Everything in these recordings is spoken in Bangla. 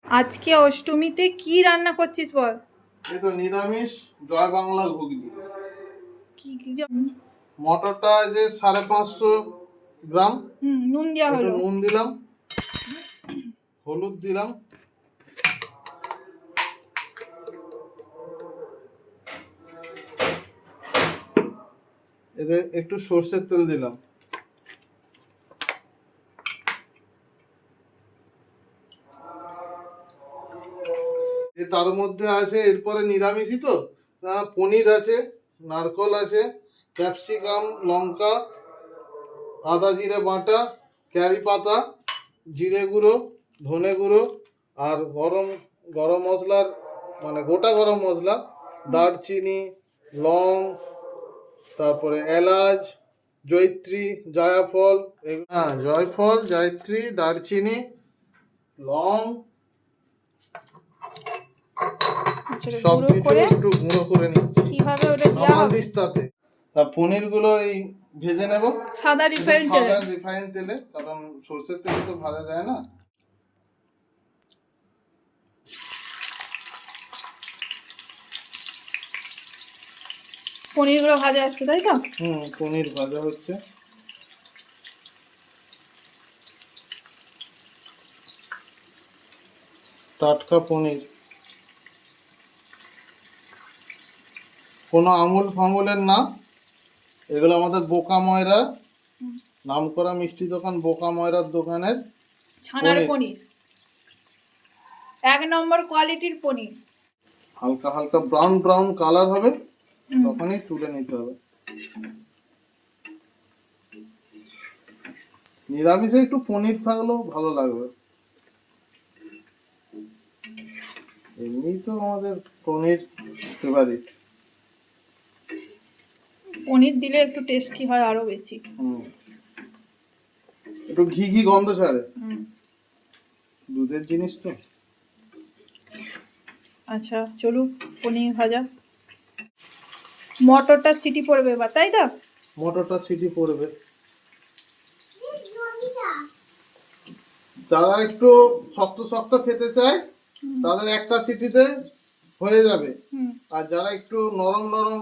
আজকে অষ্টমীতে কি রান্না করছিস বল? এই তো নিরামিষ জয় বাংলা ঘুগনি। কি মটরটা আছে 550 গ্রাম। নুন দেওয়া একটু হলো। নুন দিলাম, হলুদ দিলাম, এতে একটু সর্ষের তেল দিলাম। তার মধ্যে আছে এরপরে নিরামিষই তো, পনির আছে, নারকল আছে, ক্যাপসিকাম, লঙ্কা, আদা জিরে বাটা, ক্যারি পাতা, জিরে গুঁড়ো, ধনে গুঁড়ো, আর গরম গরম মশলার মানে গোটা গরম মশলা, দারচিনি, লং, তারপরে এলাচ, জয়িত্রী, জায়ফল, জয়ফল, জয়িত্রী, দারচিনি, লং, সব কিছু একটু গুঁড়ো করে নিচ্ছি। কিভাবে ওটা দেওয়া হবে? তাতে পনির গুলো এই ভেজে নেব সাদা রিফাইন তেলে, কারণ সরষের তেলে তো ভাজা যায় না। পনির গুলো ভাজা হচ্ছে তাই তো? পনির ভাজা হচ্ছে। টাটকা পনির, কোনো আমুল ফামুলের না, এগুলো আমাদের বোকা ময়রা, নামকরা মিষ্টি দোকান বোকা ময়রার দোকানের ছানার পনির, 1 নম্বর কোয়ালিটির পনির। হালকা হালকা ব্রাউন ব্রাউন কালার হবে, তখনই তুলে নিতে হবে। নিরামিষে একটু পনির থাকলেও ভালো লাগবে, এমনি তো আমাদের পনির ফেভারিট। পনির দিলে একটু টেস্টি হয় আরো বেশি। একটু ঘি ঘি গন্ধ ছাড়ে, দুধের জিনিস তো। আচ্ছা চলুক, পনির ভাজা। মটরটা সিটি পড়বে বা তাই তো? মটরটা সিটি পড়বে। যারা একটু শক্ত শক্ত খেতে চায় তাদের একটা সিটিতে হয়ে যাবে, আর যারা একটু নরম নরম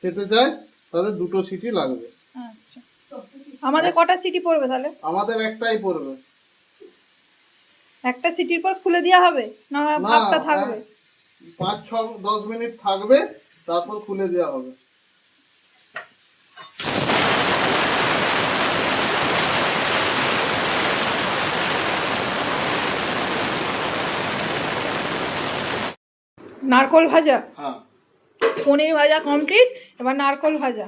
খেতে চায় তাদের 2টো সিটি লাগবে। আচ্ছা, আমাদের কটা সিটি পড়বে তাহলে? আমাদের একটাই পড়বে। একটা সিটির পর খুলে দেওয়া হবে না ভাতটা থাকবে? 5-6-10 মিনিট থাকবে, তারপর খুলে দেওয়া হবে। নারকল ভাজা, পনির ভাজা কমপ্লিট, এবার নারকল ভাজা।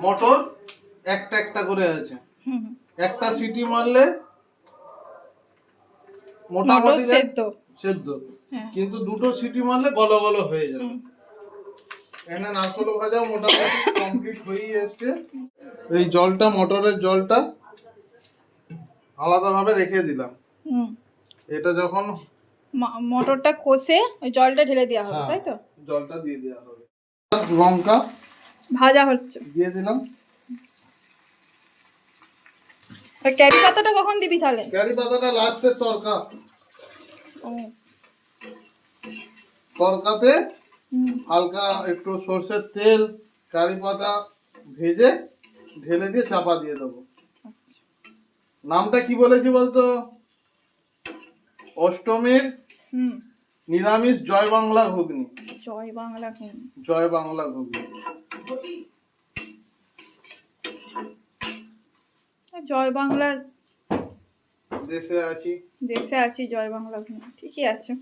মটর একটা একটা করে আছে, একটা সিটি মারলে মোটামুটি সেদ্ধ, কিন্তু 2টো সিটি মারলে গলো গলো হয়ে যাবে। এখানে নারকল ভাজা মোটামুটি কমপ্লিট হয়েই এসছে। এই জলটা, মটরের জলটা আলাদাভাবে রেখে দিলাম। এটা যখন মটরটা কষে ওই জলটা ঢেলে দেওয়া হবে তাই তো? জলটা দিয়ে দেওয়া হবে। লঙ্কা ভাজা হচ্ছে, দিয়ে দিলাম। আর ক্যারি পাতাটা কখন দিবি তাহলে? ক্যারি পাতাটা লাস্টে তরকাতে হালকা একটু সরষের তেল, কারি পাতা ভেজে ঢেলে দিয়ে চাপা দিয়ে দেবো। নামটা কি বলেছি বলতো? অষ্টমীর নিরামিষ জয় বাংলা ঘুগনি। জয় বাংলা ঘুগনি, জয় বাংলা ঘুগনি। জয় বাংলার দেশে আছি, দেশে আছি, জয় বাংলা ঘুগনি ঠিকই আছে।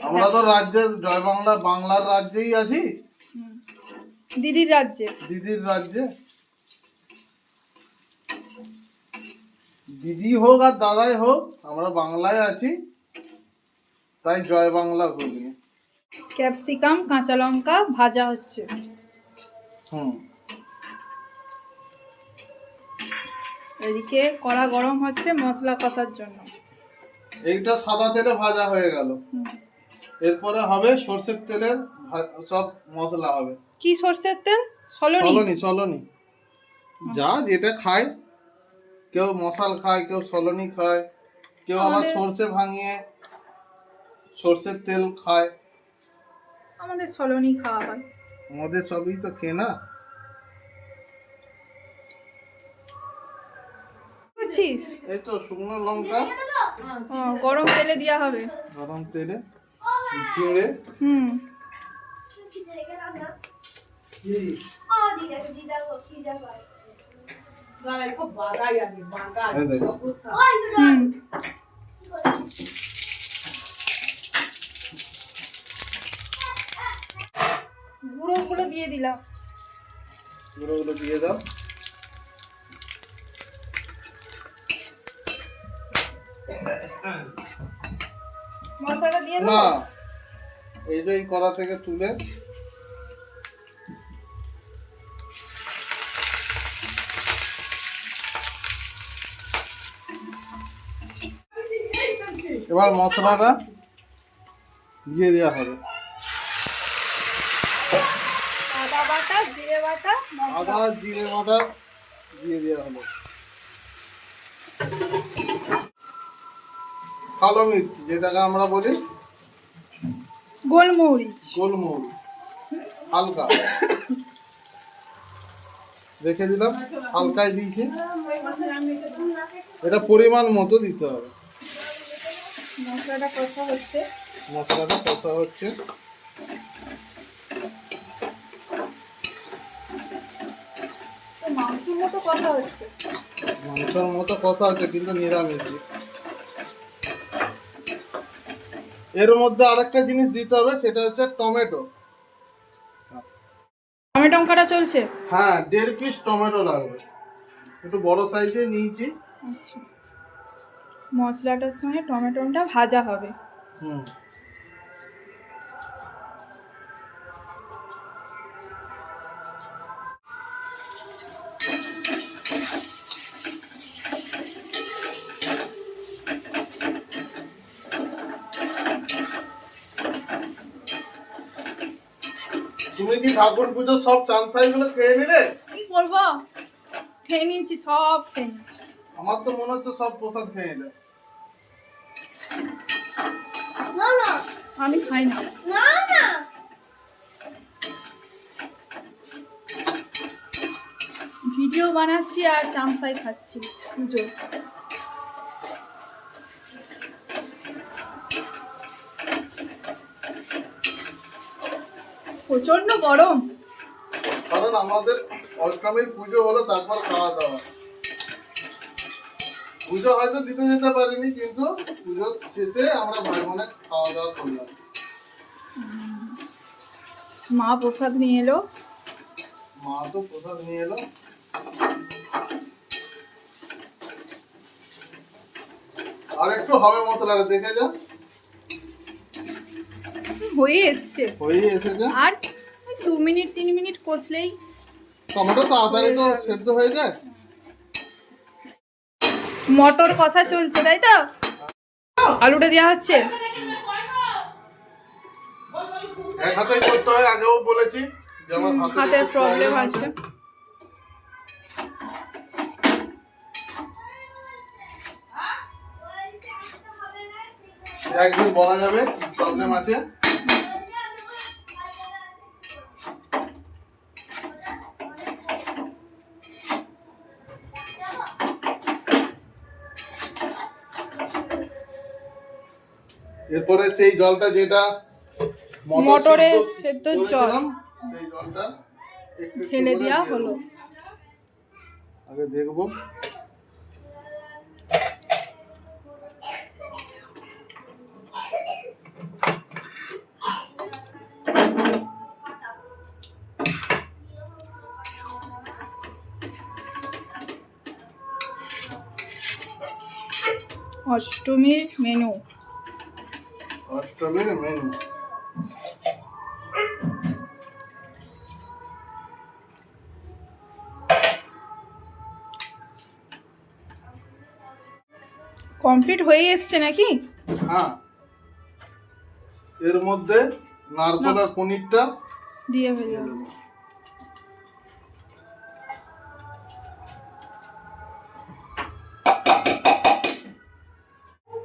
আমরা তো রাজ্যে জয় বাংলা, বাংলার রাজ্যেই আছি, দিদির রাজ্যে, দিদির রাজ্যে। দিদি হোক আর দাদাই হোক, আমরা বাংলায় আছি, তাই জয় বাংলা ঘুগনি। ক্যাপসিকাম কাঁচা লঙ্কা ভাজা হচ্ছে। এদিকে কড়া গরম হচ্ছে মশলা কষার জন্য। এইটা সাদা তেলে ভাজা হয়ে গেল। এরপরে হবে সরষের তেলের সব মশলা হবে। কি সরষের তেল? সলনি। সলনি যা যেটা খায়, কেউ মশাল খায়, কেউ সলনি খায়, কেউ আবার সরষে ভাঙিয়ে সরষের তেল খায়। আমাদের সলনি খাওয়া হয়। আমাদের সবই তো কেনা। এই তো শুকনো লঙ্কা গরম তেলে দেওয়া হবে। গরম তেলে জিরে গুঁড়োগুলো দিয়ে দিলাম। গুঁড়োগুলো দিয়ে দাও। মশলাটা দিয়ে দাও না, এই যে কড়া থেকে তুলে এবার মশলাটা দিয়ে দেওয়া হবে। আদা বাটা, জিরে বাটা, আদা জিরে বাটা দিয়ে দেওয়া হলো। কালো মির্চি যেটাকে আমরা বলি গোলমরিচ হালকা রেখে দিলাম, হালকায় দিয়েছি। এটা পরিমাণ মতো দিতে হবে। মশলাটা কষা হচ্ছে। মাংসের মতো কষা হচ্ছে কিন্তু নিরামিষ। এর মধ্যে আরেকটা জিনিস দিতে হবে, সেটা হচ্ছে টমেটো কাটা চলছে। হ্যাঁ, 1.5 পিস টমেটো লাগবে, একটু বড় সাইজে নিয়েছি। আচ্ছা, মশলাটার সঙ্গে টমেটোটা ভাজা হবে। তুমি কি ঠাকুর পুজোর সব চামচাই গুলো খেয়ে নিলে? কি করবো, খেয়ে নিয়েছি, সব খেয়ে নিয়েছি। আমার তো মনে হচ্ছে সব প্রসাদ খেয়ে নিলে। আমি খাই না। ভিডিও বানাচ্ছি আর চামচাই খাচ্ছি পুজো। প্রচন্ড গরম। কারণ আমাদের অষ্টমীর পুজো হলো, তারপর খাওয়া দাওয়া। পুজো হয়তো দিতে যেতে পারিনি, কিন্তু পুজোর শেষে আমরা ভাই বোনে খাওয়া দাওয়া করলাম। মা প্রসাদ নিয়ে এলো। আর একটু হবে মশলাটা, দেখে যা। হয়ে এসেছে। আর 2 মিনিট 3 মিনিট কষলেই টমেটো তাড়াতাড়ি তো সেদ্ধ হয়ে যায়। মটর কষা চলছে, তাই তো? আলুটা দেওয়া হচ্ছে। এক হাতেই করতে হয়, আগেও বলেছি যে আমার হাতের প্রবলেম আছে। একদিন বলা যাবে প্রবলেম আছে। এরপরে সেই জলটা, যেটা মটরের সেদ্ধ জল, সেই জলটা ঢেলে দেওয়া হলো। আগে দেখবো। অষ্টমীর মেনু। কমপ্লিট হয়ে এসছে নাকি? হ্যাঁ, এর মধ্যে নারকেল আর পনিরটা দিয়ে ভেজে নেব।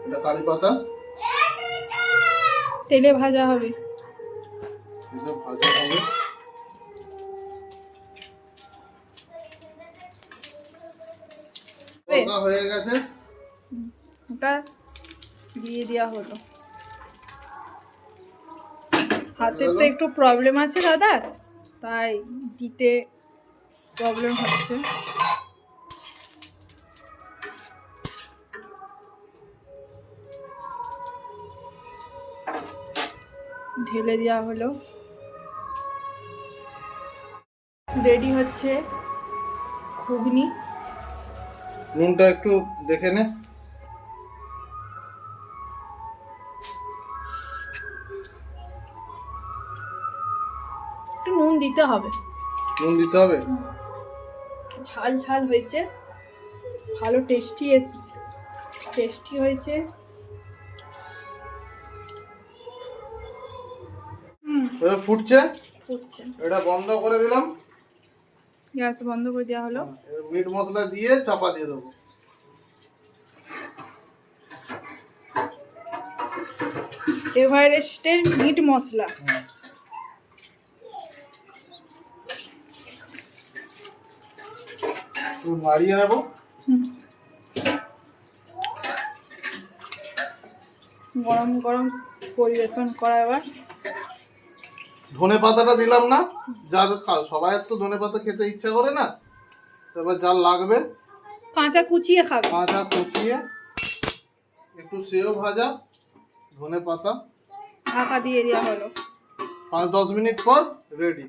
এটা কারি পাতা তেলে ভাজা হবে। এটা ভাজা হবে। তরকা হয়ে গেছে, ওটা দিয়ে দেওয়া হলো। হাতের তো একটু প্রবলেম আছে দাদা, তাই দিতে প্রবলেম হচ্ছে। ঢেলে দেওয়া হলো। রেডি হচ্ছে ঘুগনি। নুনটা একটু দেখে নে। একটু নুন দিতে হবে। নুন দিতে হবে। ঝাল ঝাল হয়েছে, ভালো টেস্টি হয়েছে। এবার ফুটছে, ফুটছে। এটা বন্ধ করে দিলাম। গ্যাস বন্ধ করে দেওয়া হলো। এবার মিট মশলা দিয়ে চাপা দিয়ে দেবো। এভারেস্টের মিট মশলা। একটু নাড়িয়ে নেবো। গরম গরম পরিবেশন করা। এবার ধনে পাতাটা দিলাম না, যার সবাই তো ধনে পাতা খেতে ইচ্ছা করে না, এবার যার লাগবে কাঁচা কুচিয়ে খাবে। কাঁচা কুচিয়ে একটু সেও ভাজা ধনে পাতা ঢাকা দিয়ে দেওয়া হলো। 5-10 মিনিট পর রেডি।